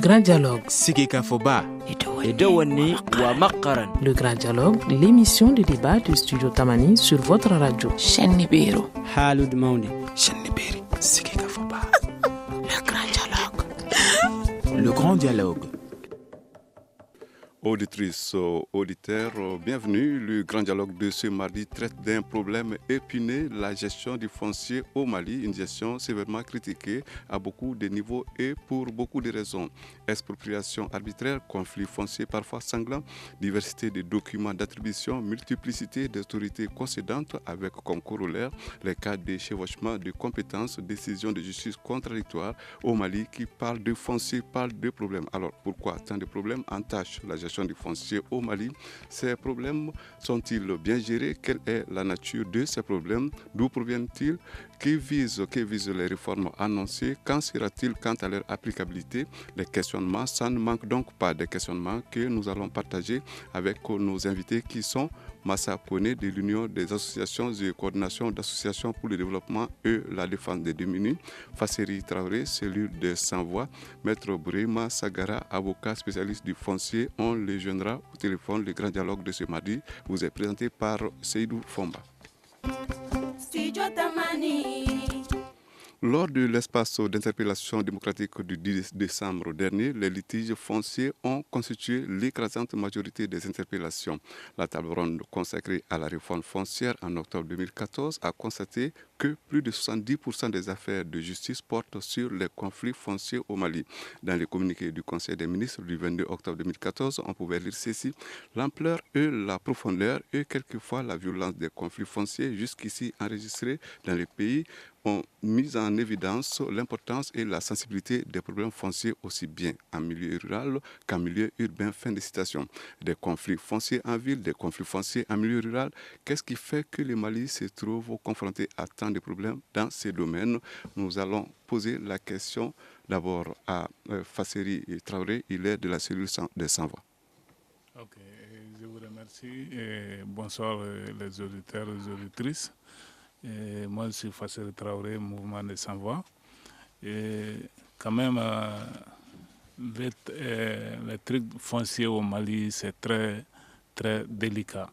grand dialogue. Sigeka Foba. Edouani wa Makaran. Le grand dialogue, l'émission de débat du studio Tamani sur votre radio. Chenibero. Halud Mauni. Cheniberi. Sigeka Foba. Le grand dialogue. Le grand dialogue. Auditrices, auditeurs, bienvenue. Le grand dialogue de ce mardi traite d'un problème épineux, la gestion du foncier au Mali, une gestion sévèrement critiquée à beaucoup de niveaux et pour beaucoup de raisons. Expropriation arbitraire, conflits fonciers parfois sanglants, diversité de documents d'attribution, multiplicité d'autorités concédantes avec comme corollaire les cas de chevauchement de compétences, décisions de justice contradictoires au Mali qui parlent de foncier, parlent de problèmes. Alors pourquoi tant de problèmes entachent la gestion du foncier au Mali? Ces problèmes sont-ils bien gérés? Quelle est la nature de ces problèmes? D'où proviennent-ils? Que visent les réformes annoncées? Qu'en sera-t-il quant à leur applicabilité? Les questionnements, ça ne manque donc pas de questionnements que nous allons partager avec nos invités qui sont Massa Kone de l'Union des associations et coordination d'associations pour le développement et la défense des démunis, Fasseri Traoré, cellule de Sans-Voix, Maître Bourema Sagara, avocat spécialiste du foncier. On les joindra au téléphone. Le grand dialogue de ce mardi vous est présenté par Seydou Fomba. Lors de l'espace d'interpellation démocratique du 10 décembre dernier, les litiges fonciers ont constitué l'écrasante majorité des interpellations. La table ronde consacrée à la réforme foncière en octobre 2014 a constaté que plus de 70% des affaires de justice portent sur les conflits fonciers au Mali. Dans le communiqué du Conseil des ministres du 22 octobre 2014, on pouvait lire ceci: l'ampleur et la profondeur et quelquefois la violence des conflits fonciers jusqu'ici enregistrés dans le pays ont mis en évidence l'importance et la sensibilité des problèmes fonciers aussi bien en milieu rural qu'en milieu urbain. Fin de citation. Des conflits fonciers en ville, des conflits fonciers en milieu rural. Qu'est-ce qui fait que le Mali se trouve confronté à tant de problèmes dans ces domaines? Nous allons poser la question d'abord à Fasseri Traoré, il est de la cellule de Sans-Voix. Ok, je vous remercie et bonsoir les auditeurs et les auditrices. Et moi, je suis Fasseri Traoré, mouvement de Sans-Voix. Et quand même, les trucs fonciers au Mali, c'est très, très délicat.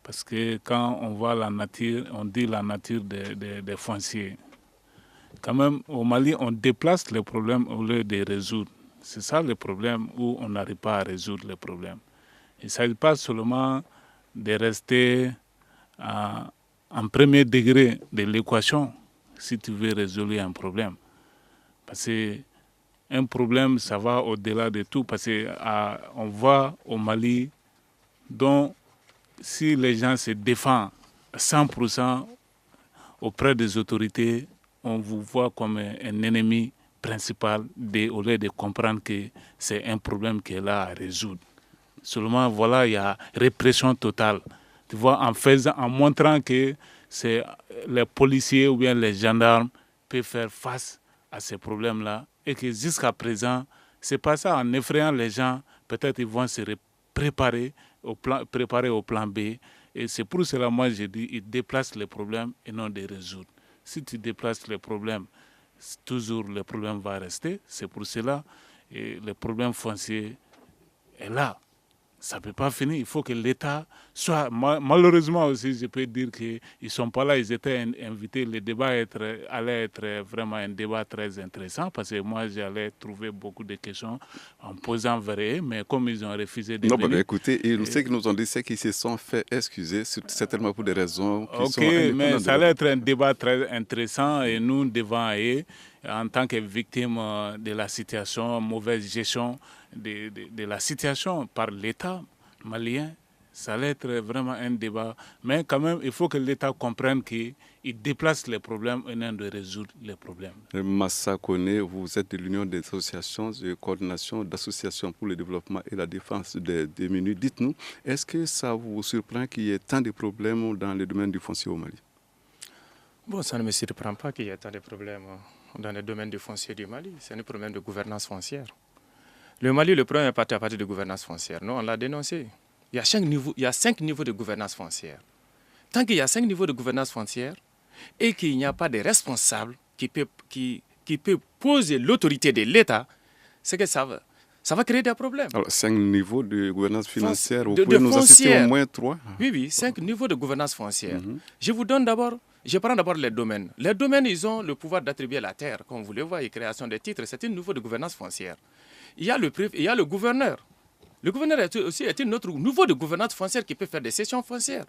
Parce que quand on voit la nature, on dit la nature des fonciers. Quand même, au Mali, on déplace les problèmes au lieu de les résoudre. C'est ça le problème où on n'arrive pas à résoudre les problèmes. Il ne s'agit pas seulement de rester en premier degré de l'équation si tu veux résoudre un problème. Parce qu'un problème, ça va au-delà de tout. Parce qu'on voit au Mali, dont si les gens se défendent à 100% auprès des autorités, on vous voit comme un ennemi principal au lieu de comprendre que c'est un problème qui est là à résoudre. Seulement, voilà, il y a répression totale. Tu vois, en montrant que c'est les policiers ou bien les gendarmes peuvent faire face à ces problèmes-là et que jusqu'à présent, c'est pas ça. En effrayant les gens, peut-être ils vont se préparer au plan B. Et c'est pour cela, moi, je dis, ils déplacent les problèmes et non de résoudre. Si tu déplaces les problèmes, toujours le problème va rester. C'est pour cela que le problème foncier est là. Ça ne peut pas finir. Il faut que l'État soit... Malheureusement aussi, je peux dire qu'ils ne sont pas là. Ils étaient invités. Le débat allait être vraiment un débat très intéressant parce que moi, j'allais trouver beaucoup de questions en posant vers eux. Mais comme ils ont refusé de venir... Non, écoutez, ce qu'ils nous ont dit, c'est qu'ils se sont fait excuser, certainement pour des raisons qui sont... Ok, mais ça allait être un débat très intéressant et nous, devant eux, en tant que victimes de la situation, mauvaise gestion de la situation par l'État malien, ça allait être vraiment un débat. Mais quand même, il faut que l'État comprenne qu'il déplace les problèmes et non de résoudre les problèmes. Massa Kone, vous êtes de l'Union des associations et coordination d'associations pour le développement et la défense des démunis. Dites-nous, est-ce que ça vous surprend qu'il y ait tant de problèmes dans le domaine du foncier au Mali? Bon, ça ne me surprend pas qu'il y ait tant de problèmes dans le domaine du foncier du Mali. C'est un problème de gouvernance foncière. Le Mali, le problème est parti à partir de gouvernance foncière. Non, on l'a dénoncé. Il y a 5 niveaux de gouvernance foncière. Tant qu'il y a 5 niveaux de gouvernance foncière et qu'il n'y a pas de responsable qui peut poser l'autorité de l'État, c'est que ça va créer des problèmes. Alors, 5 niveaux de gouvernance financière, vous de pouvez nous en citer foncière. au moins 3? Oui, 5 niveaux de gouvernance foncière. Je prends d'abord les domaines. Les domaines, ils ont le pouvoir d'attribuer la terre, comme vous le voyez, création des titres, c'est un niveau de gouvernance foncière. Il y a le gouverneur. Le gouverneur est aussi un autre niveau de gouvernance foncière qui peut faire des cessions foncières.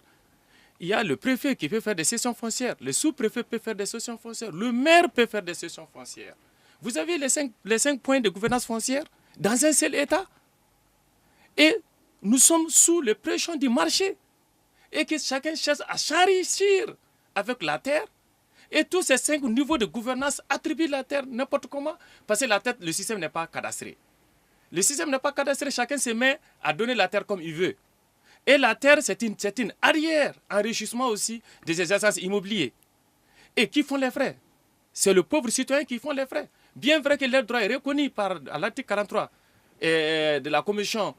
Il y a le préfet qui peut faire des cessions foncières. Le sous-préfet peut faire des cessions foncières. Le maire peut faire des cessions foncières. Vous avez les 5 points de gouvernance foncière dans un seul État. Et nous sommes sous le pression du marché. Et que chacun cherche à s'enrichir avec la terre. Et tous ces 5 niveaux de gouvernance attribuent la terre n'importe comment. Parce que le système n'est pas cadastré. Le système n'est pas cadastré. Chacun se met à donner la terre comme il veut. Et la terre, c'est une arrière enrichissement aussi des exercices immobiliers. Et qui font les frais? C'est le pauvre citoyen qui font les frais. Bien vrai que leur droit est reconnu par l'article 43 de la commission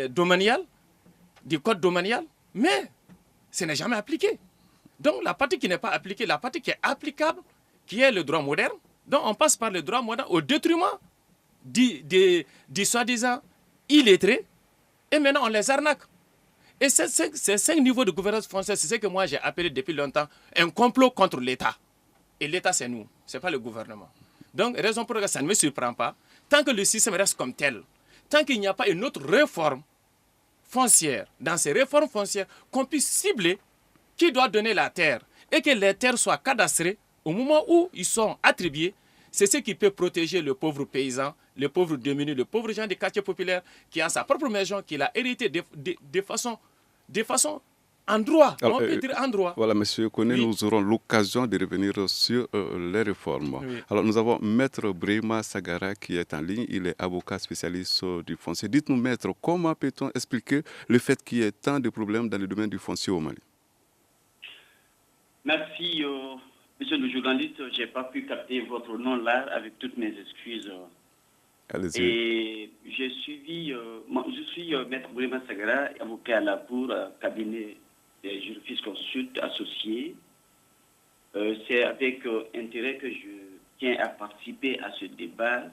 domaniale, du code domanial, mais ce n'est jamais appliqué. Donc la partie qui n'est pas appliquée, la partie qui est applicable, qui est le droit moderne, donc on passe par le droit moderne au détriment du soi-disant illettré, et maintenant on les arnaque. Et ces 5 niveaux de gouvernance foncière, c'est ce que moi j'ai appelé depuis longtemps un complot contre l'État. Et l'État, c'est nous, ce n'est pas le gouvernement. Donc, raison pour laquelle ça ne me surprend pas, tant que le système reste comme tel, tant qu'il n'y a pas une autre réforme foncière, dans ces réformes foncières, qu'on puisse cibler qui doit donner la terre et que les terres soient cadastrées au moment où ils sont attribués, c'est ce qui peut protéger le pauvre paysan, le pauvre démuni, le pauvre gens des quartiers populaires qui a sa propre maison, qu'il a hérité de façon en droit. Alors, on peut dire en droit. Voilà, M. Koné, oui. Nous aurons l'occasion de revenir sur les réformes. Oui. Alors, nous avons Maître Brema Sagara qui est en ligne. Il est avocat spécialiste du foncier. Dites-nous, Maître, comment peut-on expliquer le fait qu'il y ait tant de problèmes dans le domaine du foncier au Mali? Merci, monsieur le journaliste. Je n'ai pas pu capter votre nom là, avec toutes mes excuses. Allez-y. Et je suis Maître Brema Sagara, avocat à la Cour, cabinet des juristes consultes associés. C'est avec intérêt que je tiens à participer à ce débat,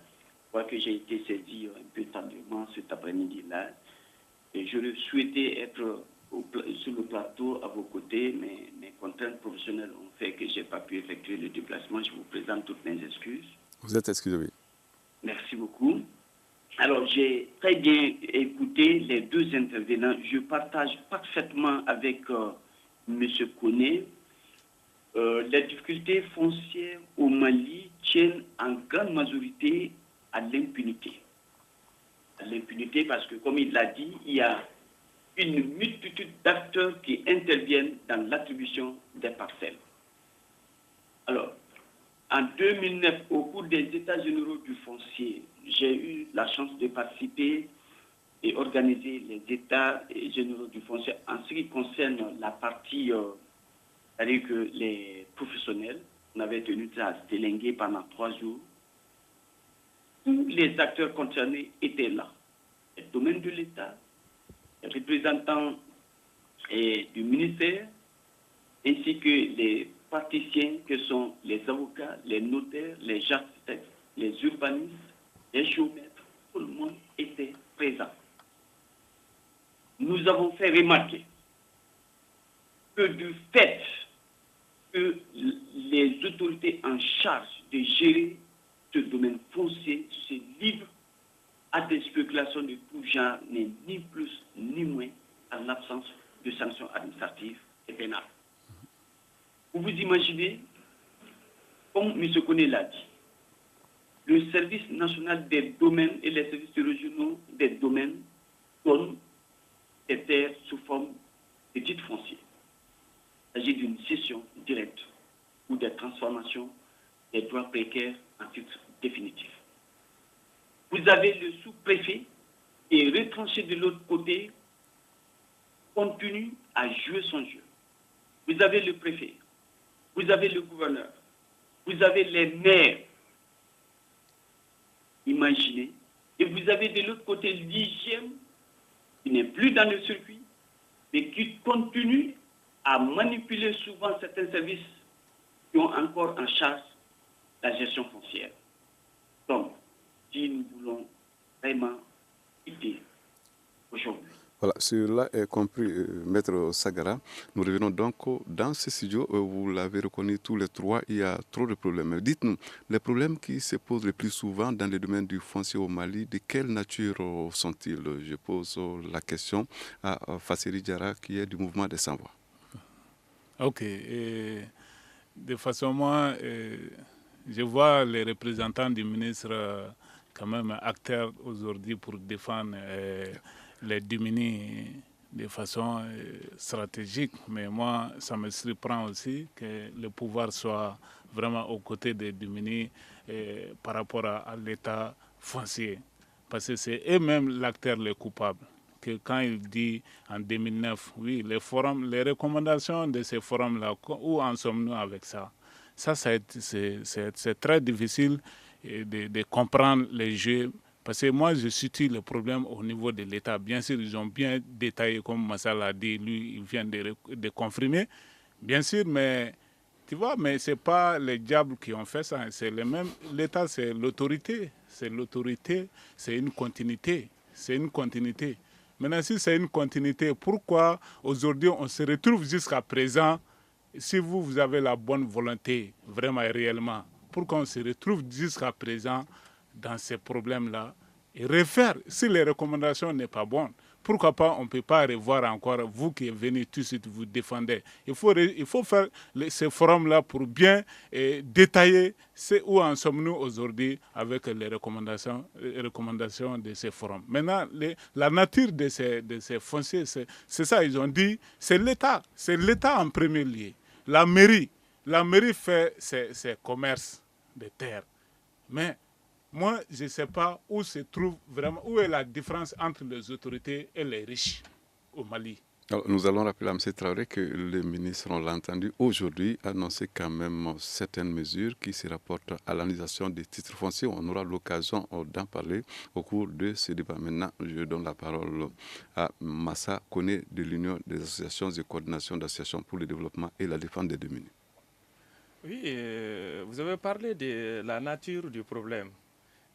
quoique j'ai été saisi un peu tardivement cet après-midi-là. Et je souhaitais être sur le plateau à vos côtés, mais mes contraintes professionnelles ont fait que je n'ai pas pu effectuer le déplacement. Je vous présente toutes mes excuses. Vous êtes excusé, oui. Merci beaucoup. Alors, j'ai très bien écouté les deux intervenants. Je partage parfaitement avec M. Koné. Les difficultés foncières au Mali tiennent en grande majorité à l'impunité. À l'impunité parce que, comme il l'a dit, il y a une multitude d'acteurs qui interviennent dans l'attribution des parcelles. Alors, en 2009, au cours des États généraux du foncier, j'ai eu la chance de participer et organiser les États généraux du foncier en ce qui concerne la partie, c'est-à-dire que les professionnels, on avait tenu ça à se délinguer pendant 3 jours. Tous les acteurs concernés étaient là. Les domaines de l'État, les représentants du ministère, ainsi que les praticiens que sont les avocats, les notaires, les architectes, les urbanistes, les géomètres, tout le monde était présent. Nous avons fait remarquer que du fait que les autorités en charge de gérer ce domaine foncier se livrent à des spéculations de tout genre, n'est ni plus ni moins en l'absence de sanctions administratives et pénales. Vous vous imaginez, comme M. Koné l'a dit, le service national des domaines et les services régionaux des domaines donnent des terres sous forme de titres fonciers. Il s'agit d'une cession directe ou des transformations des droits précaires en titres définitifs. Vous avez le sous-préfet et retranché de l'autre côté continue à jouer son jeu. Vous avez le préfet. Vous avez le gouverneur, vous avez les maires, imaginez, et vous avez de l'autre côté l'hygiène qui n'est plus dans le circuit, mais qui continue à manipuler souvent certains services qui ont encore en charge la gestion foncière. Donc, si nous voulons vraiment quitter aujourd'hui. Voilà, cela est compris, Maître Sagara. Nous revenons donc dans ce studio. Vous l'avez reconnu tous les trois, il y a trop de problèmes. Dites-nous, les problèmes qui se posent le plus souvent dans le domaine du foncier au Mali, de quelle nature sont-ils? Je pose la question à Fasseri Diarra, qui est du mouvement des Sans-Voix. Ok. De façon, moi, je vois les représentants du ministre quand même acteurs aujourd'hui pour défendre les démunis de façon stratégique. Mais moi, ça me surprend aussi que le pouvoir soit vraiment aux côtés des démunis par rapport à l'état foncier. Parce que c'est eux-mêmes l'acteur le coupable. Que quand il dit en 2009, oui, les recommandations de ces forums-là, où en sommes-nous avec ça? Ça c'est très difficile de comprendre les jeux. Parce que moi, je situe le problème au niveau de l'État. Bien sûr, ils ont bien détaillé, comme Massa l'a dit, lui, il vient de confirmer. Bien sûr, mais tu vois, mais ce n'est pas les diables qui ont fait ça. C'est le même. L'État, c'est l'autorité. C'est l'autorité, c'est une continuité. C'est une continuité. Maintenant, si c'est une continuité, pourquoi aujourd'hui on se retrouve jusqu'à présent, si vous avez la bonne volonté, vraiment et réellement, pourquoi on se retrouve jusqu'à présent dans ces problèmes-là et refaire, si les recommandations ne sont pas bonnes, pourquoi pas on ne peut pas revoir encore, vous qui êtes venu tout de suite vous défendez. Il faut faire ces forums-là pour bien détailler où en sommes-nous aujourd'hui avec les recommandations de ces forums. Maintenant, la nature de ces fonciers, c'est ça, ils ont dit, c'est l'État en premier lieu. La mairie fait ses commerces de terre. Mais moi, je ne sais pas où se trouve vraiment, où est la différence entre les autorités et les riches au Mali. Alors, nous allons rappeler à M. Traoré que les ministres, on l'a entendu aujourd'hui, annoncer quand même certaines mesures qui se rapportent à l'annulation des titres fonciers. On aura l'occasion d'en parler au cours de ce débat. Maintenant, je donne la parole à Massa Koné de l'Union des associations et coordination d'associations pour le développement et la défense des démunis. Oui, vous avez parlé de la nature du problème.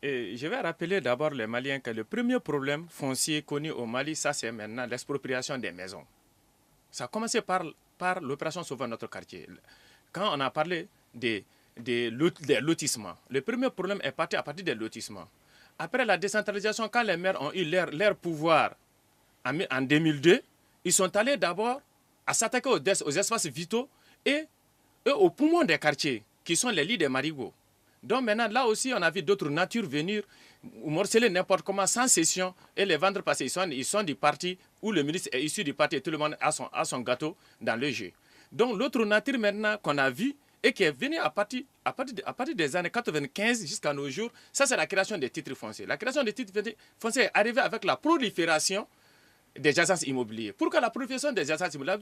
Et je vais rappeler d'abord les Maliens que le premier problème foncier connu au Mali, ça c'est maintenant l'expropriation des maisons. Ça a commencé par l'opération Sauver notre quartier. Quand on a parlé des lotissements, le premier problème est parti à partir des lotissements. Après la décentralisation, quand les maires ont eu leur pouvoir en 2002, ils sont allés d'abord à s'attaquer aux espaces vitaux et aux poumons des quartiers, qui sont les lits des marigots. Donc maintenant, là aussi, on a vu d'autres natures venir morceler n'importe comment sans cession et les vendre parce qu'ils sont du parti où le ministre est issu du parti et tout le monde a son gâteau dans le jeu. Donc l'autre nature maintenant qu'on a vu et qui est venue à partir des années 95 jusqu'à nos jours, ça c'est la création des titres fonciers. La création des titres fonciers est arrivée avec la prolifération des agences immobilières. Pourquoi la prolifération des agences immobilières?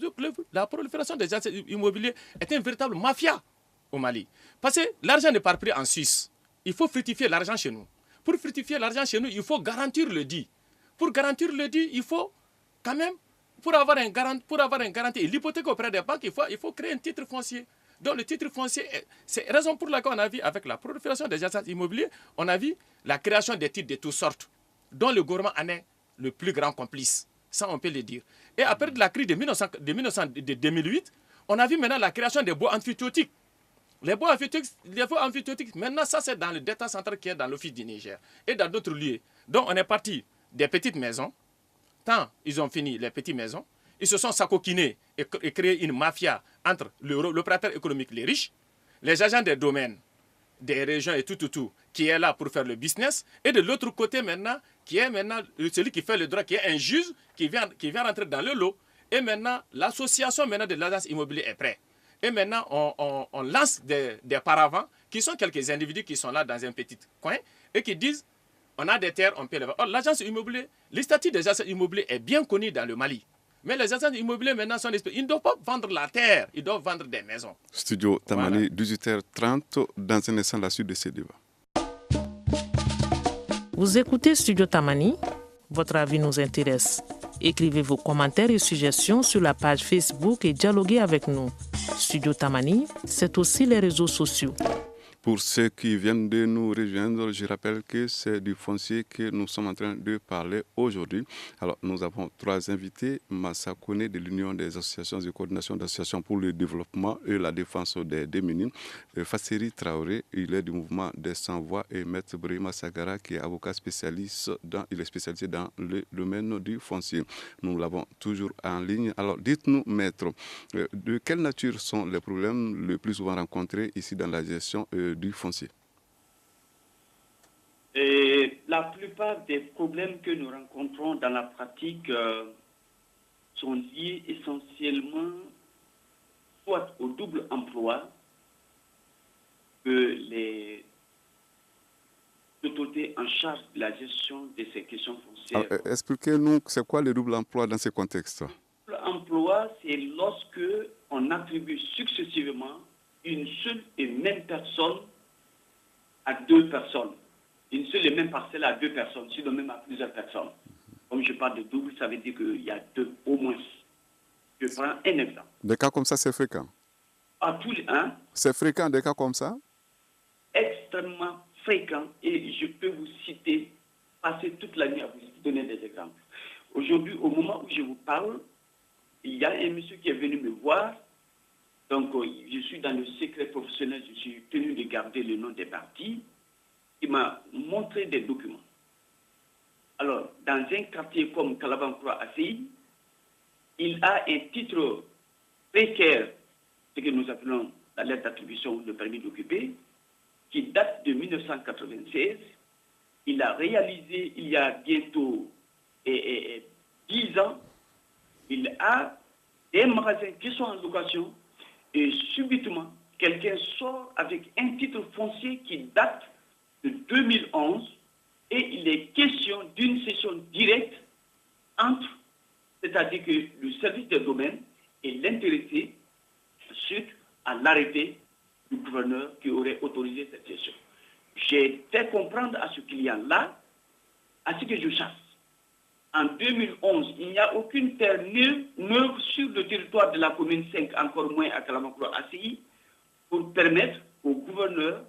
La prolifération des agences immobilières est une véritable mafia au Mali. Parce que l'argent n'est pas pris en Suisse. Il faut fructifier l'argent chez nous. Pour fructifier l'argent chez nous, il faut garantir le dit. Pour garantir le dit, il faut quand même, pour avoir un garantie et l'hypothèque auprès des banques, il faut créer un titre foncier. Donc le titre foncier, c'est la raison pour laquelle on a vu avec la prolifération des agences immobilières, on a vu la création des titres de toutes sortes, dont le gouvernement en est le plus grand complice. Ça, on peut le dire. Et après la crise de 2008, on a vu maintenant la création des bois amphithéotiques. Les bois amphithéotiques, maintenant, ça, c'est dans le détat central qui est dans l'office du Niger et dans d'autres lieux. Donc, on est parti des petites maisons. Tant ils ont fini les petites maisons, ils se sont sacoquinés et créé une mafia entre l'opérateur économique, les riches, les agents des domaines, des régions et tout, qui est là pour faire le business. Et de l'autre côté, maintenant, qui est maintenant celui qui fait le droit, qui est un juge, qui vient rentrer dans le lot. Et maintenant, l'association maintenant de l'agence immobilière est prête. Et maintenant, on lance des paravents qui sont quelques individus qui sont là dans un petit coin et qui disent on a des terres, on peut les vendre. Or, l'agence immobilière, le statut des agences immobilières est bien connu dans le Mali. Mais les agences immobilières maintenant ils ne doivent pas vendre la terre, ils doivent vendre des maisons. Studio Tamani, voilà. 18h30, dans un instant, la suite de ce débat. Vous écoutez Studio Tamani, votre avis nous intéresse. Écrivez vos commentaires et suggestions sur la page Facebook et dialoguez avec nous. Studio Tamani, c'est aussi les réseaux sociaux. Pour ceux qui viennent de nous rejoindre, je rappelle que c'est du foncier que nous sommes en train de parler aujourd'hui. Alors, nous avons 3 invités. Massa Kone de l'Union des associations de coordination d'associations pour le développement et la défense des démunis. Fassiri Traoré, il est du mouvement des sans-voix, et Maître Brahima Sagara, qui est avocat spécialiste il est spécialisé dans le domaine du foncier. Nous l'avons toujours en ligne. Alors, dites-nous, Maître, de quelle nature sont les problèmes le plus souvent rencontrés ici dans la gestion du foncier? Et la plupart des problèmes que nous rencontrons dans la pratique sont liés essentiellement soit au double emploi que les autorités en charge de la gestion de ces questions foncières. Alors, expliquez-nous, c'est quoi le double emploi dans ce contexte? Le double emploi, c'est lorsque on attribue successivement une seule et même personne à 2 personnes. Une seule et même parcelle à 2 personnes, sinon même à plusieurs personnes. Comme je parle de double, ça veut dire qu'il y a 2 au moins. Je prends un exemple. Des cas comme ça, c'est fréquent? À tous les uns. C'est fréquent des cas comme ça? Extrêmement fréquent, et je peux vous citer, passer toute la nuit à vous donner des exemples. Aujourd'hui, au moment où je vous parle, il y a un monsieur qui est venu me voir. Donc, je suis dans le secret professionnel, je suis tenu de garder le nom des parties. Il m'a montré des documents. Alors, dans un quartier comme Kalabankura-Asseï, il a un titre précaire, ce que nous appelons la lettre d'attribution de permis d'occuper, qui date de 1996. Il a réalisé, il y a bientôt 10 ans, il a des magasins qui sont en location, et subitement, quelqu'un sort avec un titre foncier qui date de 2011, et il est question d'une session directe entre, c'est-à-dire que le service des domaines et l'intéressé suite à l'arrêté du gouverneur qui aurait autorisé cette session. J'ai fait comprendre à ce client-là, à ce que je chasse. En 2011, il n'y a aucune terre neuve sur le territoire de la commune 5, encore moins à Kalamakura-Asseï, pour permettre au gouverneur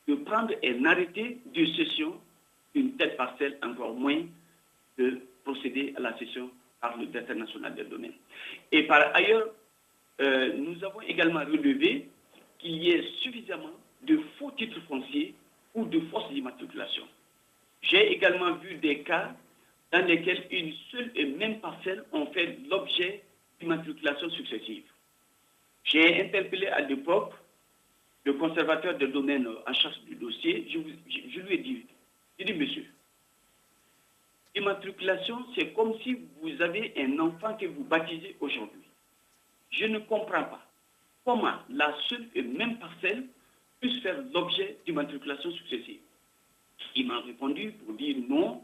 de prendre un arrêté de cession d'une telle parcelle, encore moins de procéder à la cession par le directeur national des domaines. Et par ailleurs, nous avons également relevé qu'il y ait suffisamment de faux titres fonciers ou de fausses immatriculations. J'ai également vu des cas dans lesquels une seule et même parcelle ont fait l'objet d'immatriculations successives. J'ai interpellé à l'époque le conservateur des domaines en charge du dossier. Je lui ai dit, monsieur, immatriculation, c'est comme si vous avez un enfant que vous baptisez aujourd'hui. Je ne comprends pas comment la seule et même parcelle puisse faire l'objet d'immatriculation successive. Il m'a répondu pour dire non,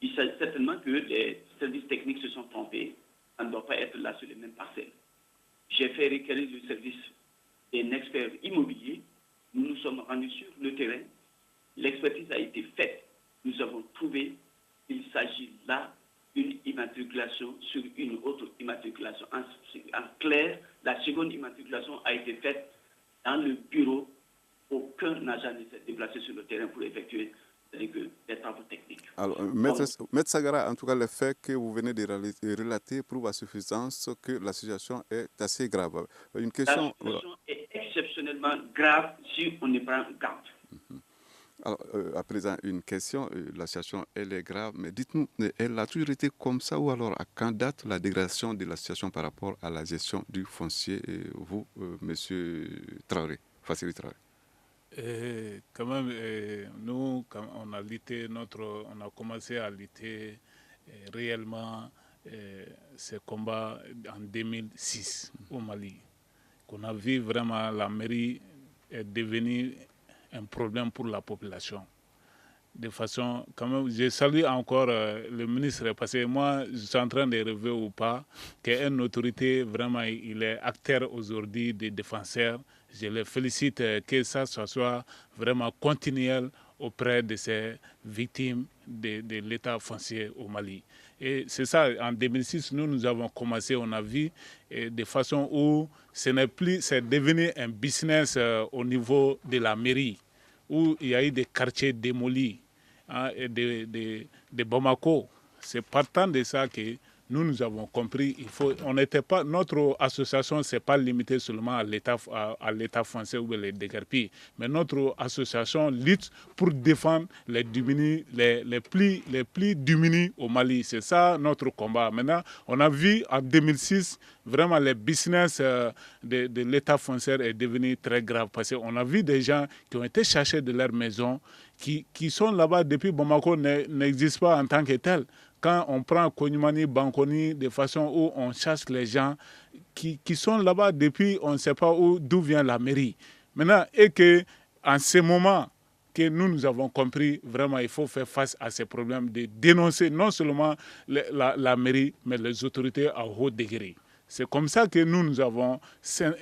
il s'agit certainement que les services techniques se sont trompés, ça ne doit pas être la seule et même parcelle. J'ai fait requérir le service d'un expert immobilier, nous nous sommes rendus sur le terrain, l'expertise a été faite, nous avons trouvé qu'il s'agit là d'une immatriculation sur une autre immatriculation. En clair, la seconde immatriculation a été faite dans le bureau. Aucun agent ne s'est déplacé sur le terrain pour effectuer des travaux techniques. Alors, Maître Sagara, en tout cas, le fait que vous venez de relater prouve à suffisance que la situation est assez grave. Une question, la situation est exceptionnellement grave si on ne prend garde. Alors, à présent, une question. La situation, elle est grave, mais dites-nous, elle a toujours été comme ça ou alors à quand date la dégradation de la situation par rapport à la gestion du foncier, vous, monsieur Traoré, Fassiri Traoré? Quand même, nous, quand on a commencé à lutter réellement ces combats en 2006 au Mali, qu'on a vu vraiment la mairie est devenue un problème pour la population. De façon, quand même, je salue encore le ministre, parce que moi, je suis en train de rêver ou pas, qu'une autorité, vraiment, il est acteur aujourd'hui des défenseurs. Je le félicite que ça soit vraiment continuel auprès de ces victimes de l'état foncier au Mali. Et c'est ça, en 2006, nous avons commencé, on a vu de façon où c'est devenu un business au niveau de la mairie, où il y a eu des quartiers démolis, et de Bamako. C'est partant de ça que nous avons compris, notre association ne s'est pas limitée seulement à l'État français ou les déguerpis, mais notre association lutte pour défendre les plus démunis au Mali. C'est ça notre combat. Maintenant, on a vu en 2006, vraiment le business de l'État français est devenu très grave parce qu'on a vu des gens qui ont été cherchés de leur maison, qui sont là-bas depuis Bamako, n'existent pas en tant que tels. Quand on prend Konyumani, Bankoni, de façon où on chasse les gens qui sont là-bas depuis, on ne sait pas d'où vient la mairie. Maintenant, et qu'en ce moment que nous avons compris, vraiment, il faut faire face à ces problèmes de dénoncer non seulement la mairie, mais les autorités à haut degré. C'est comme ça que nous avons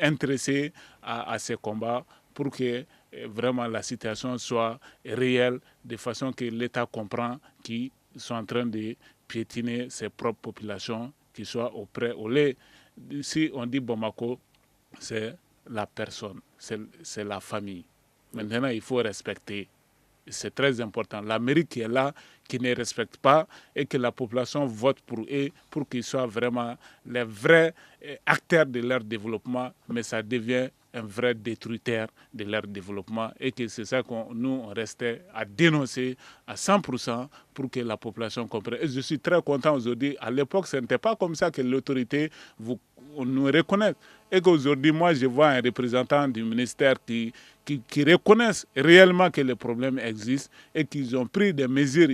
intéressés à ces combats pour que vraiment la situation soit réelle, de façon que l'État comprend qu'ils sont en train de piétiner ses propres populations, qui soient si on dit Bamako, c'est la personne, c'est la famille. Maintenant, il faut respecter. C'est très important. La mairie qui est là, qui ne respecte pas et que la population vote pour eux, pour qu'ils soient vraiment les vrais acteurs de leur développement, mais ça devient un vrai détruiteur de leur développement et que c'est ça on restait à dénoncer à 100% pour que la population comprenne. Et je suis très content aujourd'hui. À l'époque, ce n'était pas comme ça que l'autorité nous reconnaît. Et qu'aujourd'hui, moi, je vois un représentant du ministère qui reconnaissent réellement que le problème existe et qu'ils ont pris des mesures.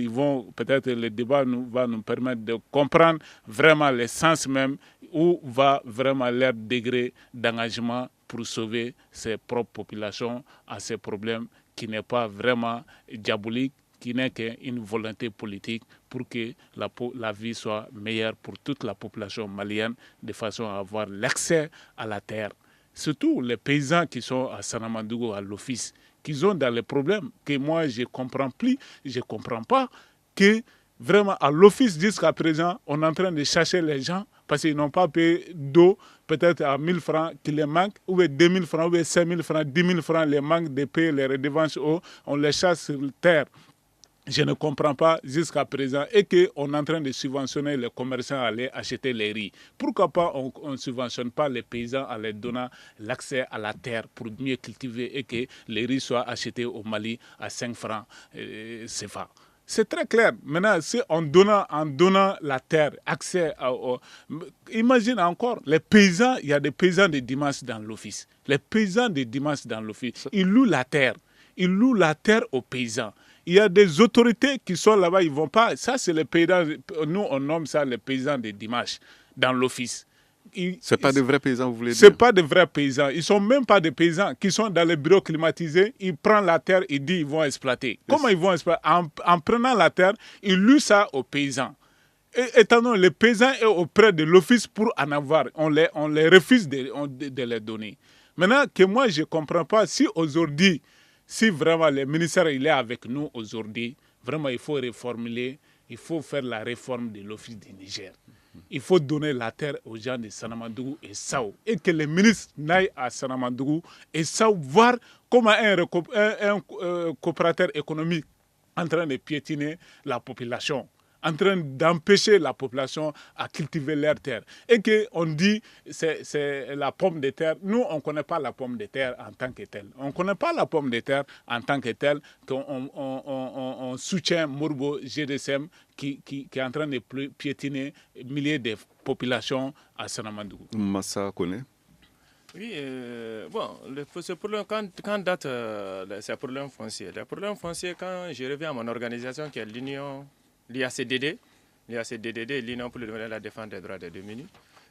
Peut-être le débat va nous permettre de comprendre vraiment le sens même où va vraiment leur degré d'engagement pour sauver ses propres populations à ces problèmes qui n'est pas vraiment diabolique, qui n'est qu'une volonté politique pour que la vie soit meilleure pour toute la population malienne de façon à avoir l'accès à la terre. Surtout les paysans qui sont à Sanamandougou, à l'office, qui ont dans les problèmes que moi je ne comprends pas que vraiment à l'office jusqu'à présent, on est en train de chercher les gens parce qu'ils n'ont pas payé d'eau, peut-être à 1000 francs qui les manque, ou 2000 francs, ou 5000 francs, 10 000 francs, les manque de payer les redevances eau, on les chasse sur terre. Je ne comprends pas jusqu'à présent et qu'on est en train de subventionner les commerçants à aller acheter les riz. Pourquoi pas on ne subventionne pas les paysans en leur donnant l'accès à la terre pour mieux cultiver et que les riz soient achetés au Mali à 5 francs CFA. C'est très clair. Maintenant, c'est en donnant la terre, accès imagine encore, les paysans, il y a des paysans de dimanche dans l'office. Les paysans de dimanche dans l'office, ils louent la terre. Ils louent la terre aux paysans. Il y a des autorités qui sont là-bas, ils ne vont pas. Ça, c'est les paysans. Nous, on nomme ça les paysans de dimanche dans l'office. Ce n'est pas des vrais paysans, vous voulez dire? Ce n'est pas des vrais paysans. Ils ne sont même pas des paysans qui sont dans les bureaux climatisés. Ils prennent la terre, ils disent qu'ils vont exploiter. Comment ils vont exploiter? En prenant la terre, ils louent ça aux paysans. Et étant donné le paysan est auprès de l'office pour en avoir, on les refuse de les donner. Maintenant, que moi, je ne comprends pas si aujourd'hui, si vraiment le ministère il est avec nous aujourd'hui, vraiment il faut reformuler, il faut faire la réforme de l'Office du Niger. Il faut donner la terre aux gens de Sanamandougou et Sao. Et que les ministres n'aillent à Sanamandougou et Sao voir comment un coopérateur économique en train de piétiner la population, en train d'empêcher la population à cultiver leur terre. Et qu'on dit c'est la pomme de terre. Nous, on ne connaît pas la pomme de terre en tant que telle. On ne connaît pas la pomme de terre en tant que telle qu'on soutient Mourbo GDSM qui est en train de piétiner milliers de populations à Sanamandougou. Massa connaît. Oui, ce problème, quand date ces problèmes fonciers? Les problèmes fonciers, quand je reviens à mon organisation qui est l'IACDD, l'Union pour le développement et la défense des droits des démunis,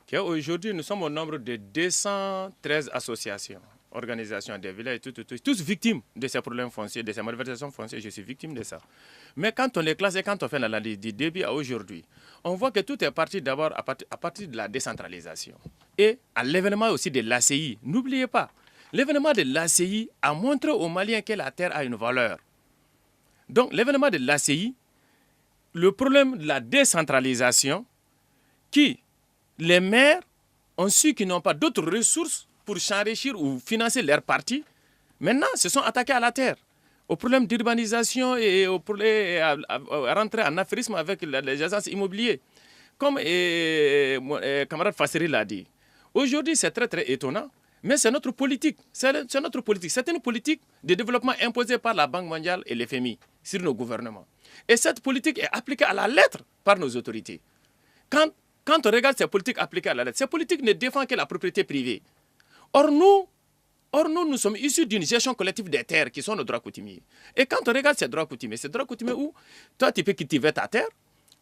qui aujourd'hui, nous sommes au nombre de 213 associations, organisations des villages, tous victimes de ces problèmes fonciers, de ces malversations foncières. Je suis victime de ça. Mais quand on les classe et quand on fait l'analyse du début à aujourd'hui, on voit que tout est parti d'abord à partir de la décentralisation et à l'événement aussi de l'ACI. N'oubliez pas, l'événement de l'ACI a montré aux Maliens que la terre a une valeur. Donc, l'événement de l'ACI, le problème de la décentralisation, qui les maires ont su qu'ils n'ont pas d'autres ressources pour s'enrichir ou financer leur parti, maintenant se sont attaqués à la terre, au problème d'urbanisation et à rentrer en affairisme avec les agences immobilières. Comme mon camarade Fasseri l'a dit, aujourd'hui c'est très très étonnant, mais c'est notre politique. C'est notre politique. C'est une politique de développement imposée par la Banque mondiale et le FMI sur nos gouvernements. Et cette politique est appliquée à la lettre par nos autorités. Quand on regarde ces politiques appliquées à la lettre, ces politiques ne défendent que la propriété privée. Or nous sommes issus d'une gestion collective des terres qui sont nos droits coutumiers. Et quand on regarde ces droits coutumiers où toi tu peux cultiver ta terre,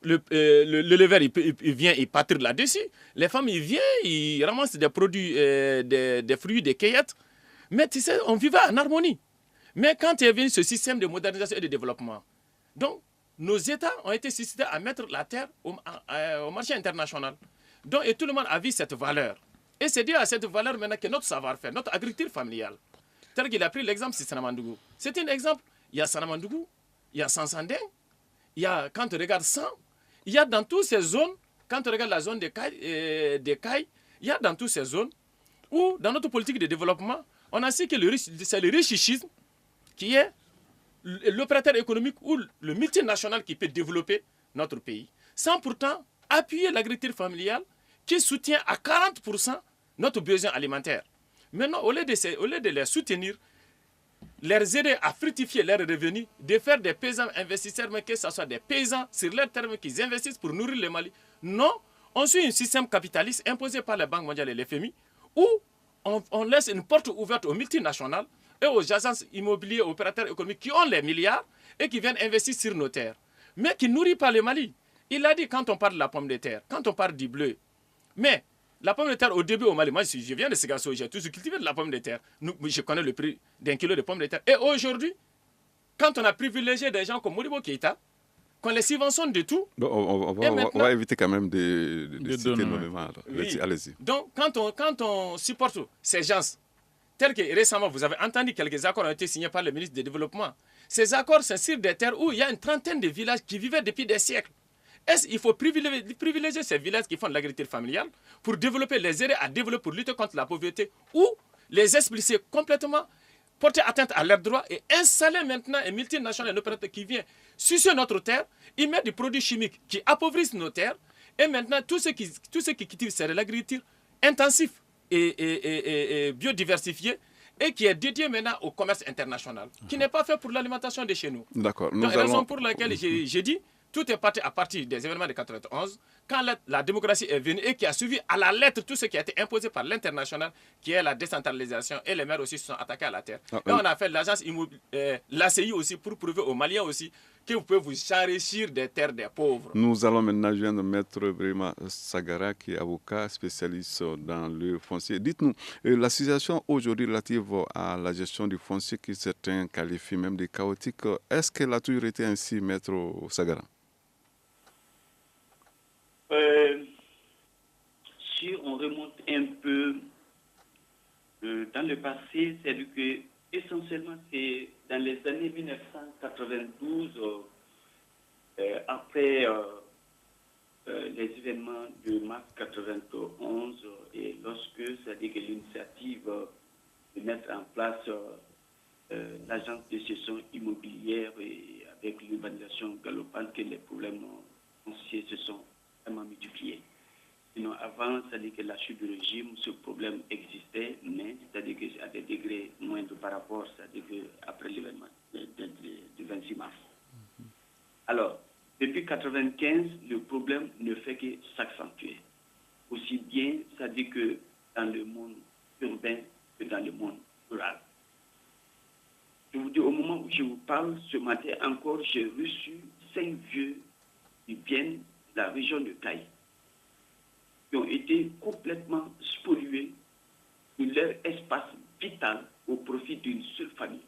l'éleveur il vient, il pâture là-dessus, les femmes ils viennent, ils ramassent des produits, des fruits, des cueillettes. Mais tu sais, on vivait en harmonie. Mais quand il y avait ce système de modernisation et de développement, donc nos États ont été suscités à mettre la terre au marché international. Donc, et tout le monde a vu cette valeur. Et c'est dû à cette valeur maintenant que notre savoir-faire, notre agriculture familiale, tel qu'il a pris l'exemple, c'est Sanamandougou. C'est un exemple. Il y a Sanamandougou, il y a Sansandeng, il y a, quand on regarde San, il y a dans toutes ces zones, quand on regarde la zone des Cailles, il y a dans toutes ces zones où, dans notre politique de développement, on a su que c'est le richichisme qui est l'opérateur économique ou le multinational qui peut développer notre pays, sans pourtant appuyer l'agriculture familiale qui soutient à 40% notre besoin alimentaire. Maintenant, au lieu de les soutenir, les aider à fructifier leurs revenus, de faire des paysans investisseurs, mais que ce soit des paysans sur leur terme qui investissent pour nourrir le Mali. Non, on suit un système capitaliste imposé par la Banque mondiale et le FMI, où on laisse une porte ouverte aux multinationales et aux agences immobilières, aux opérateurs économiques qui ont les milliards et qui viennent investir sur nos terres, mais qui ne nourrissent pas le Mali. Il a dit quand on parle de la pomme de terre, quand on parle du bleu, mais la pomme de terre au début au Mali, moi je viens de Ségasso, j'ai toujours cultivé de la pomme de terre. Je connais le prix d'un kilo de pomme de terre. Et aujourd'hui, quand on a privilégié des gens comme Modibo Keïta, qu'on les subventionne de tout. Bon, on va éviter quand même de citer nommément. Oui. Allez-y. Donc quand on supporte ces gens, tels que récemment vous avez entendu quelques accords ont été signés par le ministre du Développement. Ces accords sont sur des terres où il y a une trentaine de villages qui vivaient depuis des siècles. Est-ce qu'il faut privilégier ces villages qui font de l'agriculture familiale pour développer, les aider à développer, pour lutter contre la pauvreté, ou les expulser complètement, porter atteinte à leurs droits et installer maintenant un multinational, un opérateur qui vient sucer notre terre, il met des produits chimiques qui appauvrissent nos terres, et maintenant tous ceux qui cultivent c'est de l'agriculture intensive et biodiversifiée, et qui est dédié maintenant au commerce international, qui n'est pas fait pour l'alimentation de chez nous. D'accord. Donc, la raison pour laquelle j'ai dit, tout est parti à partir des événements de 91, quand la démocratie est venue et qui a suivi à la lettre tout ce qui a été imposé par l'international, qui est la décentralisation, et les maires aussi se sont attaqués à la terre. Et on a fait l'agence l'ACI aussi pour prouver aux Maliens aussi que vous pouvez vous enrichir des terres des pauvres. Nous allons maintenant joindre Maître Brima Sagara, qui est avocat spécialiste dans le foncier. Dites-nous, la situation aujourd'hui relative à la gestion du foncier, que certains qualifient même de chaotique, est-ce qu'elle a toujours été ainsi, Maître Sagara? Si on remonte un peu dans le passé, c'est-à-dire que essentiellement c'est dans les années 1992, après les événements de mars 91, et lorsque, c'est-à-dire que l'initiative de mettre en place l'agence de gestion immobilière et avec l'urbanisation galopante, que les problèmes fonciers se sont vraiment multipliés. Sinon, avant, c'est-à-dire que la chute du régime, ce problème existait, mais c'est-à-dire qu'à des degrés moindres par rapport, c'est-à-dire qu'après l'événement du 26 mars. Alors, depuis 1995, le problème ne fait que s'accentuer. Aussi bien, c'est-à-dire que dans le monde urbain que dans le monde rural. Je vous dis, au moment où je vous parle, ce matin encore, j'ai reçu 5 vieux qui viennent de la région de Caille, qui ont été complètement spoliés de leur espace vital au profit d'une seule famille.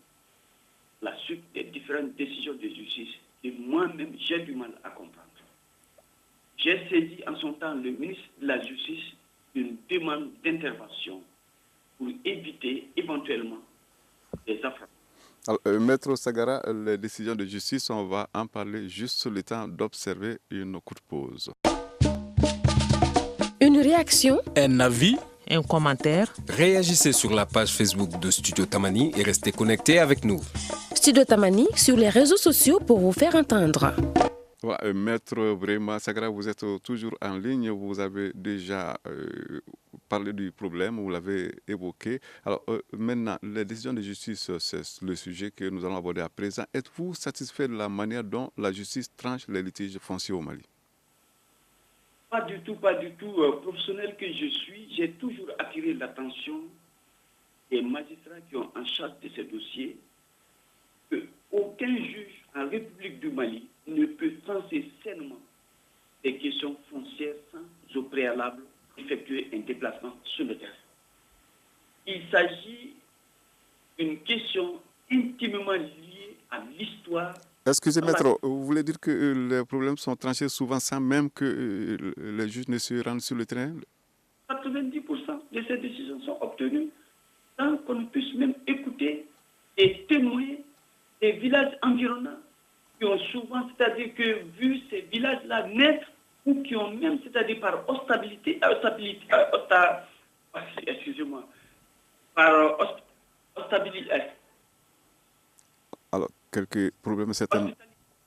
La suite des différentes décisions de justice, et moi-même, j'ai du mal à comprendre. J'ai saisi en son temps le ministre de la Justice une demande d'intervention pour éviter éventuellement des affrontements. Alors, Maître Sagara, les décisions de justice, on va en parler juste le temps d'observer une courte pause. Une réaction, Un avis? Un commentaire? Réagissez sur la page Facebook de Studio Tamani et restez connectés avec nous. Studio Tamani sur les réseaux sociaux pour vous faire entendre. Voilà, Maître Brema Sagara, vous êtes toujours en ligne. Vous avez déjà parlé du problème, vous l'avez évoqué. Alors maintenant, les décisions de justice, c'est le sujet que nous allons aborder à présent. Êtes-vous satisfait de la manière dont la justice tranche les litiges fonciers au Mali? Pas du tout. Professionnel que je suis, j'ai toujours attiré l'attention des magistrats qui ont en charge de ces dossiers qu'aucun juge en République du Mali ne peut trancher sainement des questions foncières sans au préalable effectuer un déplacement sur le terrain. Il s'agit d'une question intimement liée à l'histoire. Excusez, maître, vous voulez dire que les problèmes sont tranchés souvent sans même que les juges ne se rendent sur le terrain? 90% de ces décisions sont obtenues sans qu'on ne puisse même écouter et témoins des villages environnants qui ont souvent, c'est-à-dire que vu ces villages-là naître ou qui ont même, c'est-à-dire par hostabilité, Alors, quelques problèmes certains.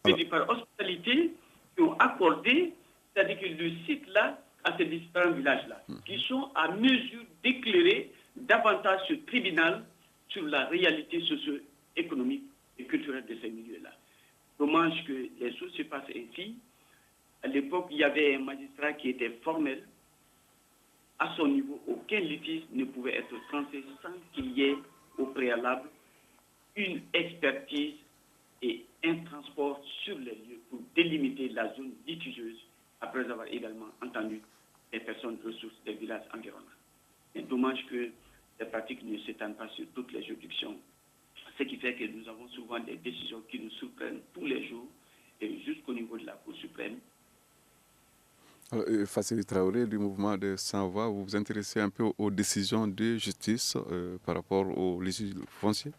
Par hospitalité, qui ont accordé, c'est-à-dire que le site-là, à ces différents villages-là, qui sont à mesure d'éclairer davantage ce tribunal sur la réalité socio-économique et culturelle de ces milieux-là. Dommage que les choses se passent ainsi. À l'époque, il y avait un magistrat qui était formel. À son niveau, aucun litige ne pouvait être tranché sans qu'il y ait au préalable une expertise et un transport sur les lieux pour délimiter la zone litigieuse, après avoir également entendu les personnes ressources des villages environnants. C'est dommage que les pratiques ne s'étendent pas sur toutes les juridictions, ce qui fait que nous avons souvent des décisions qui nous surprennent tous les jours et jusqu'au niveau de la Cour suprême. Fassili Traoré, du mouvement de Sans-Voix, vous vous intéressez un peu aux décisions de justice par rapport aux litiges fonciers?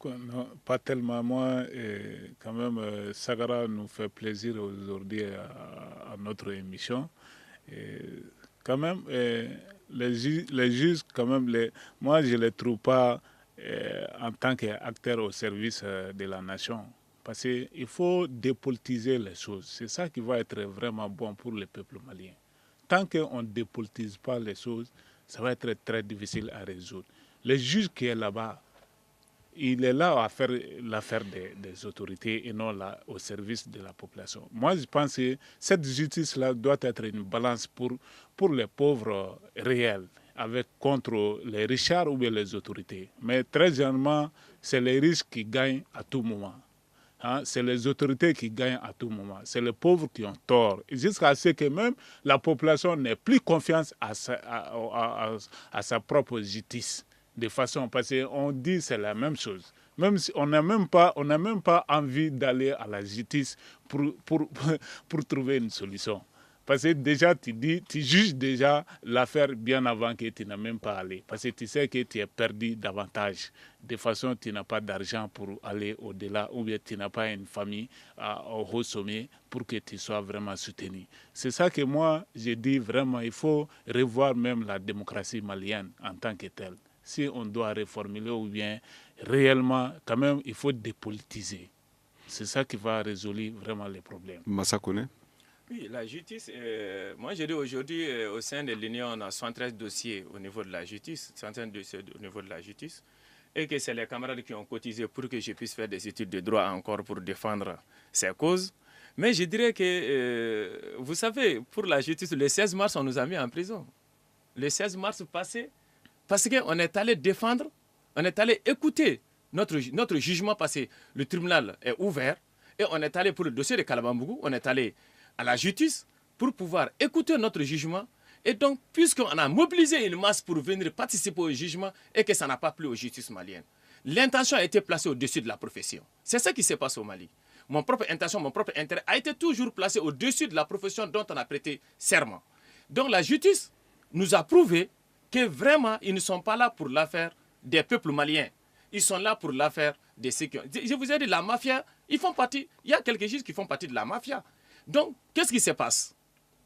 Non, pas tellement. Moi, quand même, Sagara nous fait plaisir aujourd'hui à notre émission. Et quand même, les juges, quand même, moi, je ne les trouve pas en tant qu'acteurs au service de la nation. Parce qu'il faut dépolitiser les choses. C'est ça qui va être vraiment bon pour le peuple malien. Tant qu'on ne dépolitise pas les choses, ça va être très difficile à résoudre. Le juge qui est là-bas, il est là à faire l'affaire des autorités et non là au service de la population. Moi, je pense que cette justice-là doit être une balance pour les pauvres réels, contre les richards ou bien les autorités. Mais très généralement, c'est les riches qui gagnent à tout moment. C'est les autorités qui gagnent à tout moment. C'est les pauvres qui ont tort. Jusqu'à ce que même la population n'ait plus confiance à sa propre justice. De façon, parce qu'on dit c'est la même chose. Même si on n'a même pas envie d'aller à la justice pour trouver une solution. Parce que déjà, tu juges déjà l'affaire bien avant que tu n'as même pas allé. Parce que tu sais que tu es perdu davantage. De façon, tu n'as pas d'argent pour aller au-delà, ou bien tu n'as pas une famille au haut sommet pour que tu sois vraiment soutenu. C'est ça que moi, je dis vraiment, il faut revoir même la démocratie malienne en tant que telle. Si on doit reformuler ou bien réellement, quand même, il faut dépolitiser. C'est ça qui va résoudre vraiment les problèmes. Massa Kone. Oui, la justice, moi j'ai dit aujourd'hui au sein de l'Union, on a 113 dossiers au niveau de la justice, 113 dossiers au niveau de la justice, et que c'est les camarades qui ont cotisé pour que je puisse faire des études de droit encore pour défendre ces causes. Mais je dirais que, vous savez, pour la justice, le 16 mars, on nous a mis en prison. Le 16 mars passé, parce qu'on est allé défendre, on est allé écouter notre jugement passé. Le tribunal est ouvert et on est allé pour le dossier de Kalabambougou, on est allé à la justice pour pouvoir écouter notre jugement. Et donc, puisqu'on a mobilisé une masse pour venir participer au jugement et que ça n'a pas plu aux justices maliennes, l'intention a été placée au-dessus de la profession. C'est ça qui s'est passé au Mali. Mon propre intention, mon propre intérêt a été toujours placé au-dessus de la profession dont on a prêté serment. Donc la justice nous a prouvé que vraiment, ils ne sont pas là pour l'affaire des peuples maliens. Ils sont là pour l'affaire de ceux qui ont... Je vous ai dit, la mafia, ils font partie... Il y a quelques juges qui font partie de la mafia. Donc, qu'est-ce qui se passe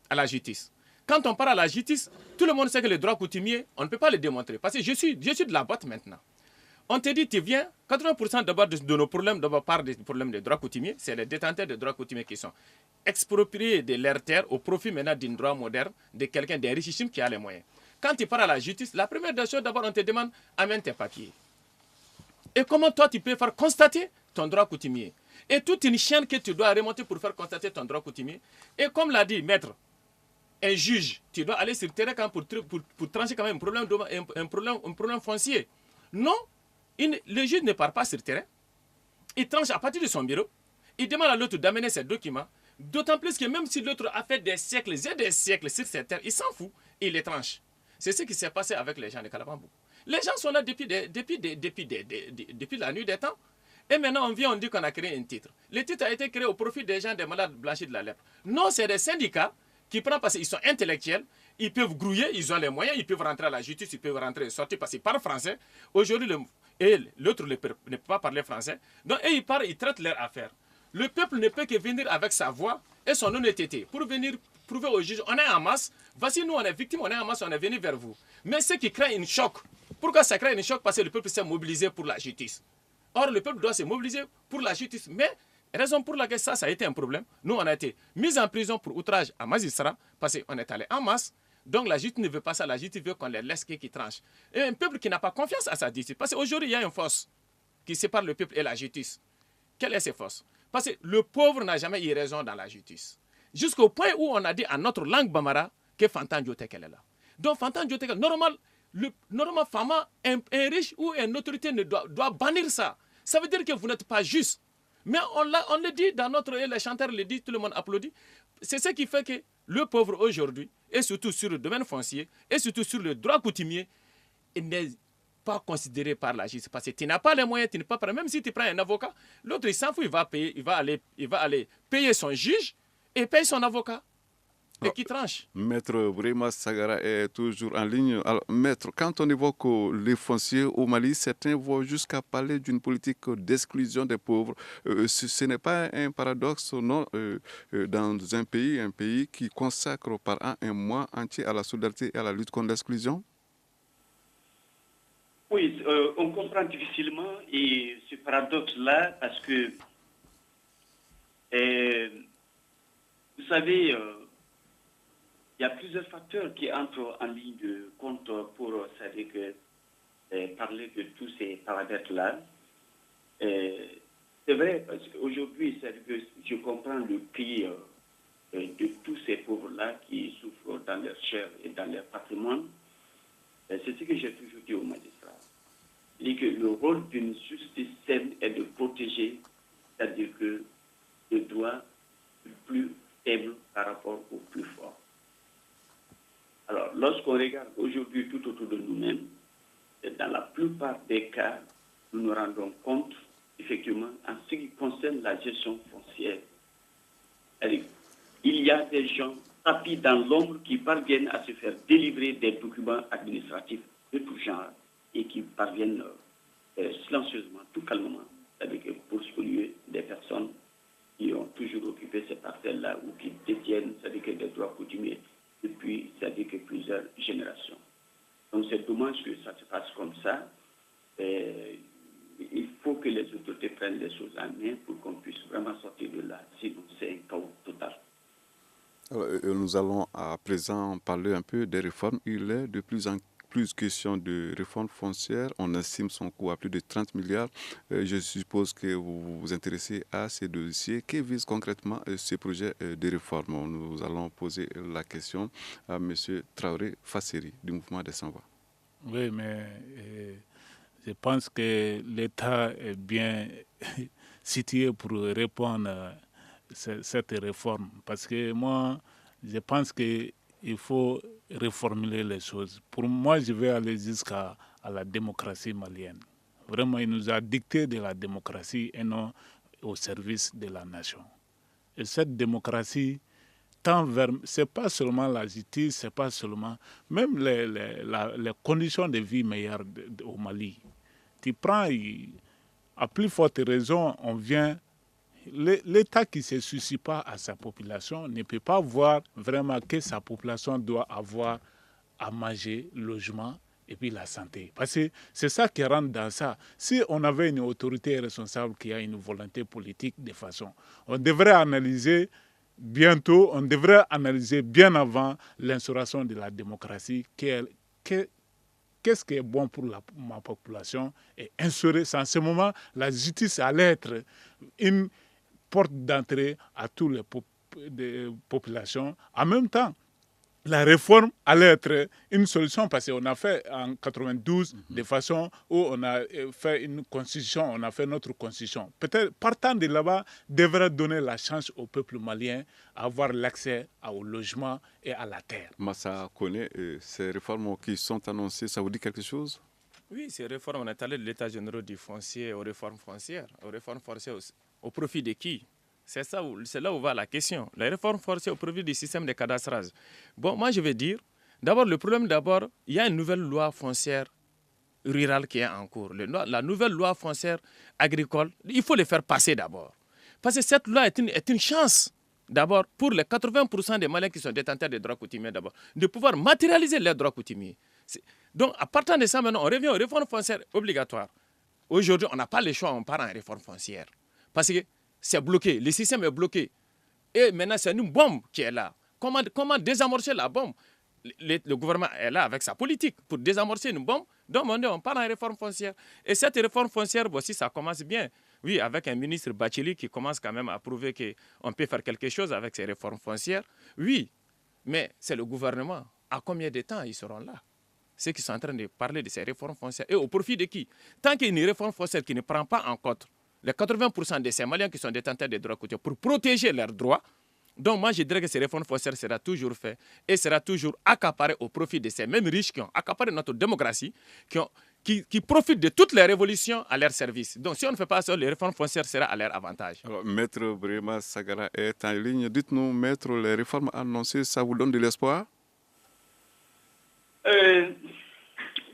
à la justice? Quand on parle à la justice, tout le monde sait que les droits coutumiers, on ne peut pas les démontrer. Parce que je suis de la boîte maintenant. On te dit, tu viens, 80% d'abord de nos problèmes, d'abord par des problèmes de droits coutumiers, c'est les détenteurs de droits coutumiers qui sont expropriés de leur terre au profit maintenant d'un droit moderne, de quelqu'un, d'un richissime qui a les moyens. Quand tu pars à la justice, la première des choses, d'abord, on te demande, amène tes papiers. Et comment toi, tu peux faire constater ton droit coutumier? Et toute une chaîne que tu dois remonter pour faire constater ton droit coutumier. Et comme l'a dit maître, un juge, tu dois aller sur le terrain pour trancher quand même un problème foncier. Non, le juge ne part pas sur le terrain. Il tranche à partir de son bureau. Il demande à l'autre d'amener ses documents. D'autant plus que même si l'autre a fait des siècles et des siècles sur cette terre, il s'en fout et il les tranche. C'est ce qui s'est passé avec les gens de Kalabambou. Les gens sont là depuis la nuit des temps. Et maintenant, on vient, on dit qu'on a créé un titre. Le titre a été créé au profit des gens des malades blanchis de la lèpre. Non, c'est des syndicats qui prennent parce qu'ils sont intellectuels, ils peuvent grouiller, ils ont les moyens, ils peuvent rentrer à la justice, ils peuvent rentrer et sortir parce qu'ils parlent français. Aujourd'hui, l'autre ne peut pas parler français. Donc, et ils parlent, ils traitent leurs affaires. Le peuple ne peut que venir avec sa voix et son honnêteté pour venir prouver au juge, on est en masse, voici nous, on est victimes, on est en masse, on est venu vers vous. Mais ce qui crée une choc, pourquoi ça crée une choc? Parce que le peuple s'est mobilisé pour la justice. Or, le peuple doit se mobiliser pour la justice. Mais, raison pour laquelle ça a été un problème, nous, on a été mis en prison pour outrage à magistrat parce qu'on est allé en masse. Donc, la justice ne veut pas ça. La justice veut qu'on les laisse qui tranche. Et un peuple qui n'a pas confiance à sa justice. Parce qu'aujourd'hui, il y a une force qui sépare le peuple et la justice. Quelle est cette force? Parce que le pauvre n'a jamais eu raison dans la justice. Jusqu'au point où on a dit à notre langue bambara que Fantan Diotek est là. Donc, Fantan Diotek, normalement, Fama, un riche ou une autorité doit bannir ça. Ça veut dire que vous n'êtes pas juste. Mais on le dit dans notre... Les chanteurs le disent, tout le monde applaudit. C'est ce qui fait que le pauvre aujourd'hui, et surtout sur le domaine foncier, et surtout sur le droit coutumier, n'est pas considéré par la justice. Parce que tu n'as pas les moyens, tu n'es pas prêt. Même si tu prends un avocat, l'autre il s'en fout, il va aller payer son juge et payer son avocat. Et qui tranche. Maître Bourema Sagara est toujours en ligne. Alors, maître, quand on évoque les fonciers au Mali, certains vont jusqu'à parler d'une politique d'exclusion des pauvres. Ce n'est pas un paradoxe, non, dans un pays qui consacre par an un mois entier à la solidarité et à la lutte contre l'exclusion? Oui, on comprend difficilement et ce paradoxe-là parce que, vous savez, il y a plusieurs facteurs qui entrent en ligne de compte pour parler de tous ces paramètres-là. C'est vrai, parce qu'aujourd'hui, je comprends le prix de tous ces pauvres-là qui souffrent dans leur chair et dans leur patrimoine. C'est ce que j'ai toujours dit aux magistrats. C'est que le rôle d'une justice saine est de protéger, c'est-à-dire que le droit le plus faible par rapport au plus fort. Alors, lorsqu'on regarde aujourd'hui tout autour de nous-mêmes, dans la plupart des cas, nous nous rendons compte, effectivement, en ce qui concerne la gestion foncière. Il y a des gens tapis dans l'ombre qui parviennent à se faire délivrer des documents administratifs de tout genre et qui parviennent silencieusement, tout calmement, c'est-à-dire pour spolier des personnes qui ont toujours occupé ces parcelles-là ou qui détiennent, c'est-à-dire des droits coutumiers depuis, c'est-à-dire que plusieurs générations. Donc c'est dommage que ça se passe comme ça. Il faut que les autorités prennent les choses en main pour qu'on puisse vraiment sortir de là. Sinon, c'est un chaos total. Alors, nous allons à présent parler un peu des réformes. Il est de plus en plus question de réforme foncière. On estime son coût à plus de 30 milliards. Je suppose que vous vous intéressez à ces dossiers. Que visent concrètement ces projets de réforme? Nous allons poser la question à M. Traoré Fasseri du mouvement des Sans-Voix. Oui, mais je pense que l'État est bien situé pour répondre à cette réforme. Parce que moi, je pense qu'il faut reformuler les choses. Pour moi, je vais aller jusqu'à la démocratie malienne. Vraiment, il nous a dicté de la démocratie et non au service de la nation. Et cette démocratie tend vers... Ce n'est pas seulement la justice, ce n'est pas seulement... Même les conditions de vie meilleures au Mali. Tu prends à plus forte raison, on vient... L'État qui ne se soucie pas à sa population ne peut pas voir vraiment que sa population doit avoir à manger, logement et puis la santé. Parce que c'est ça qui rentre dans ça. Si on avait une autorité responsable qui a une volonté politique de façon, on devrait analyser bientôt, on devrait analyser bien avant l'instauration de la démocratie, qu'est-ce qui est bon pour ma population et instaurer. En ce moment, la justice allait être une porte d'entrée à toutes les populations. En même temps, la réforme allait être une solution parce qu'on a fait en 92 de façon où on a fait une constitution, on a fait notre constitution. Peut-être partant de là-bas, devrait donner la chance au peuple malien d'avoir l'accès au logement et à la terre. Massa connaît ces réformes qui sont annoncées, ça vous dit quelque chose? Oui, ces réformes, on est allé de l'état général du foncier aux réformes foncières. Au profit de qui? C'est là où va la question. Les réformes forcées au profit du système de cadastrage. Bon, moi je vais dire, d'abord le problème, il y a une nouvelle loi foncière rurale qui est en cours. La nouvelle loi foncière agricole, il faut les faire passer d'abord. Parce que cette loi est une chance, d'abord, pour les 80% des Maliens qui sont détenteurs des droits coutumiers, d'abord, de pouvoir matérialiser leurs droits coutumiers. Donc, à partir de ça, maintenant, on revient aux réformes foncières obligatoires. Aujourd'hui, on n'a pas le choix, on part en réforme foncière. Parce que c'est bloqué, le système est bloqué. Et maintenant, c'est une bombe qui est là. Comment désamorcer la bombe? Le gouvernement est là avec sa politique pour désamorcer une bombe. Donc, on part en réforme foncière. Et cette réforme foncière, si ça commence bien, oui, avec un ministre Bacheli qui commence quand même à prouver qu'on peut faire quelque chose avec ces réformes foncières, oui, mais c'est le gouvernement. À combien de temps ils seront là? Ceux qui sont en train de parler de ces réformes foncières. Et au profit de qui? Tant qu'il y a une réforme foncière qui ne prend pas en compte les 80% de ces Maliens qui sont détenteurs des droits côtiers pour protéger leurs droits. Donc moi, je dirais que ces réformes foncières sera toujours fait et sera toujours accaparé au profit de ces mêmes riches qui ont accaparé notre démocratie, qui profitent de toutes les révolutions à leur service. Donc si on ne fait pas ça, les réformes foncières seront à leur avantage. Alors, Maître Brema Sagara est en ligne. Dites-nous, Maître, les réformes annoncées, ça vous donne de l'espoir? Il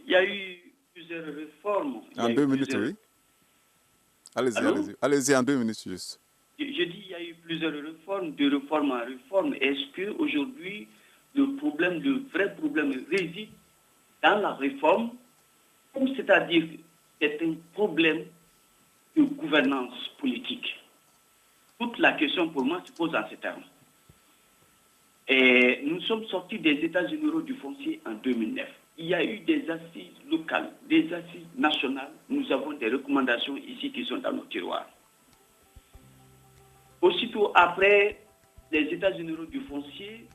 y a eu plusieurs réformes. En 2 minutes, oui. Allez-y, en 2 minutes juste. Je dis qu'il y a eu plusieurs réformes, de réforme en réforme. Est-ce qu'aujourd'hui, le vrai problème réside dans la réforme, ou c'est-à-dire que c'est un problème de gouvernance politique? Toute la question pour moi se pose en ces termes. Et nous sommes sortis des États généraux du foncier en 2009. Il y a eu des assises locales, des assises nationales. Nous avons des recommandations ici qui sont dans nos tiroirs. Aussitôt après les États généraux du foncier,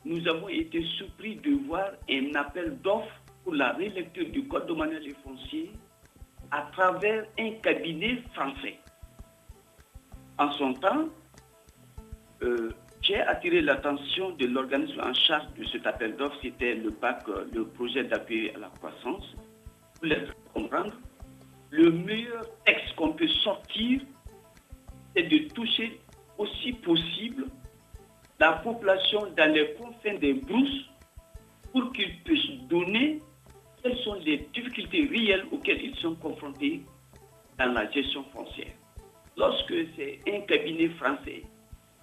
nous avons été surpris de voir un appel d'offres pour la relecture du Code domanial et foncier à travers un cabinet français. En son temps, j'ai attiré l'attention de l'organisme en charge de cet appel d'offres, c'était le PAC, le projet d'appui à la croissance. Pour les comprendre, le meilleur texte qu'on peut sortir, c'est de toucher aussi possible la population dans les confins des brousses pour qu'ils puissent donner quelles sont les difficultés réelles auxquelles ils sont confrontés dans la gestion foncière. Lorsque c'est un cabinet français,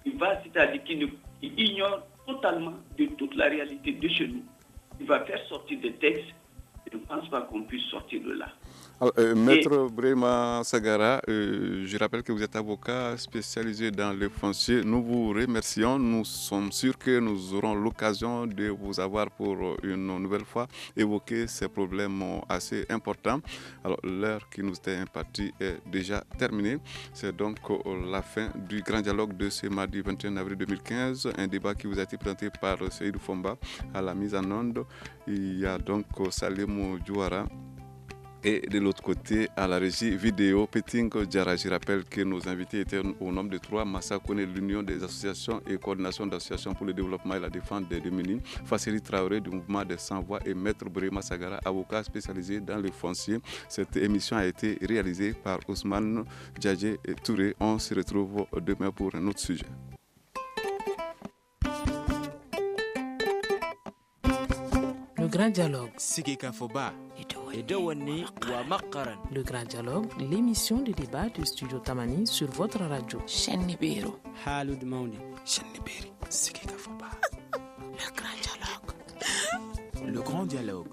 c'est-à-dire qu'il ignore totalement de toute la réalité de chez nous, il va faire sortir des textes, je ne pense pas qu'on puisse sortir de là. Alors, Maître Brema Sagara, je rappelle que vous êtes avocat spécialisé dans le foncier. Nous vous remercions. Nous sommes sûrs que nous aurons l'occasion de vous avoir pour une nouvelle fois évoquer ces problèmes assez importants. Alors, l'heure qui nous était impartie est déjà terminée. C'est donc la fin du grand dialogue de ce mardi 21 avril 2015. Un débat qui vous a été présenté par Seydou Fomba à la mise en onde. Il y a donc Salimou Djouara. Et de l'autre côté, à la régie vidéo, Petingo Djara. Je rappelle que nos invités étaient au nombre de 3. Massa Kone, l'Union des associations et coordination d'associations pour le développement et la défense des démunis. Fassili Traoré du mouvement des Sans-Voix et Maître Brema Sagara, avocat spécialisé dans le foncier. Cette émission a été réalisée par Ousmane Djadje et Touré. On se retrouve demain pour un autre sujet. Le grand dialogue. Sigi Kafoba. Et et Dawani wa Makaran. Le Grand Dialogue, l'émission de débat du studio Tamani sur votre radio. Chenibiro. Halud Maundi. Chenibiri. Siki Kafoba. Le Grand Dialogue. Le Grand Dialogue.